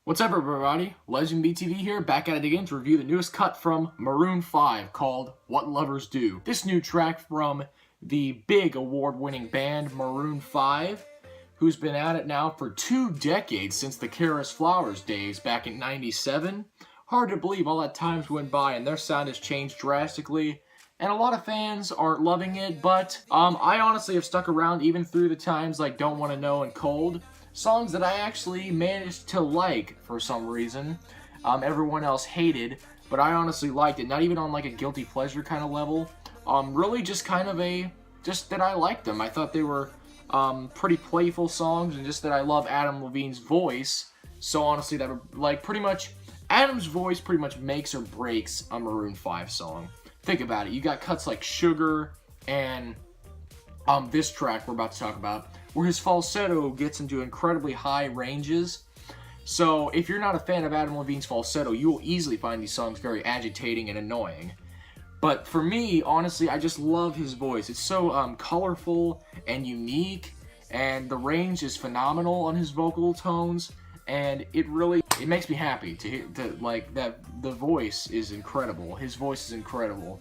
What's up, everybody? LegendBTV here, back at it again to review the newest cut from Maroon 5 called What Lovers Do. This new track from the big award-winning band Maroon 5, who's been at it now for 2 decades since the Keras Flowers days back in '97. Hard to believe all that time's went by and their sound has changed drastically. And a lot of fans aren't loving it, but I honestly have stuck around even through the times like Don't Wanna Know and Cold. Songs that I actually managed to like for some reason. Everyone else hated, but I honestly liked it. Not even on like a guilty pleasure kind of level. Really just kind of just that I liked them. I thought they were pretty playful songs, and just that I love Adam Levine's voice. So honestly, that like pretty much Adam's voice pretty much makes or breaks a Maroon 5 song. Think about it. You got cuts like Sugar and this track we're about to talk about, where his falsetto gets into incredibly high ranges. So if you're not a fan of Adam Levine's falsetto, you will easily find these songs very agitating and annoying. But for me, honestly, I just love his voice. It's so colorful and unique, and the range is phenomenal on his vocal tones, and it makes me happy to hear that the voice is incredible. His voice is incredible,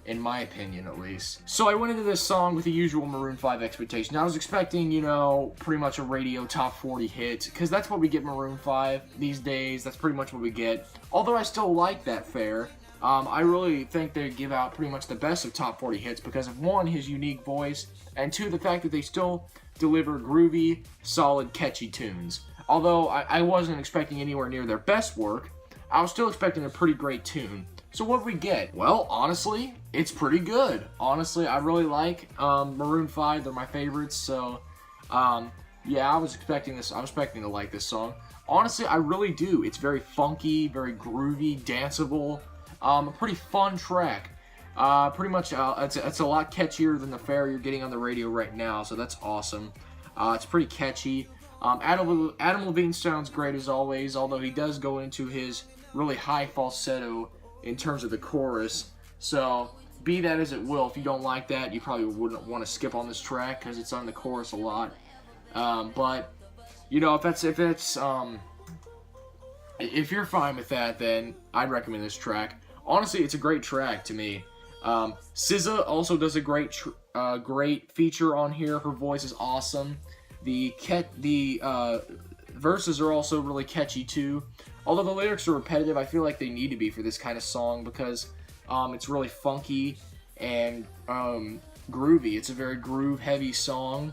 in my opinion at least. So I went into this song with the usual Maroon 5 expectation. I was expecting, you know, pretty much a radio top 40 hit, because that's what we get Maroon 5 these days. That's pretty much what we get. Although I still like that fare, I really think they give out pretty much the best of top 40 hits because of, one, his unique voice, and two, the fact that they still deliver groovy, solid, catchy tunes. Although I wasn't expecting anywhere near their best work, I was still expecting a pretty great tune. So what did we get? Well, honestly, it's pretty good. Honestly, I really like Maroon 5. They're my favorites. So, yeah, I was expecting this. I was expecting to like this song. Honestly, I really do. It's very funky, very groovy, danceable. A pretty fun track. Pretty much, it's a lot catchier than the fare you're getting on the radio right now. So that's awesome. It's pretty catchy. Adam Levine sounds great as always, although he does go into his really high falsetto in terms of the chorus. So be that as it will, if you don't like that, you probably wouldn't want to skip on this track because it's on the chorus a lot. But you know, if you're fine with that, then I'd recommend this track. Honestly, it's a great track to me. SZA also does a great feature on here. Her voice is awesome. The verses are also really catchy too. Although the lyrics are repetitive, I feel like they need to be for this kind of song because it's really funky and groovy. It's a very groove-heavy song.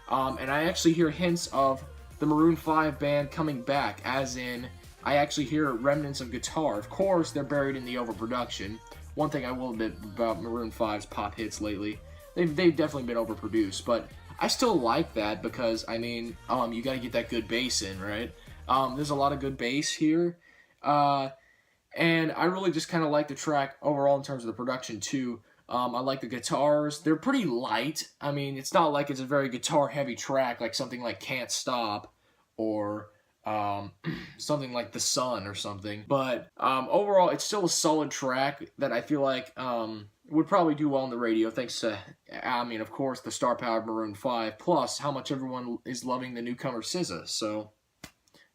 And I actually hear hints of the Maroon 5 band coming back, as in, I actually hear remnants of guitar. Of course, they're buried in the overproduction. One thing I will admit about Maroon 5's pop hits lately, they've definitely been overproduced, but I still like that because, I mean, you gotta get that good bass in, right? There's a lot of good bass here, and I really just kind of like the track overall in terms of the production too. I like the guitars. They're pretty light. I mean, it's not like it's a very guitar-heavy track like something like Can't Stop or something like The Sun or something. But overall, it's still a solid track that I feel like would probably do well on the radio, thanks to, I mean, of course, the star power of Maroon 5, plus how much everyone is loving the newcomer SZA. So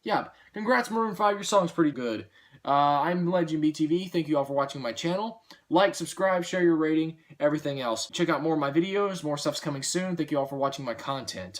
yeah, congrats Maroon 5, your song's pretty good. I'm LegendBTV, thank you all for watching my channel. Like, subscribe, share your rating, everything else. Check out more of my videos, more stuff's coming soon. Thank you all for watching my content.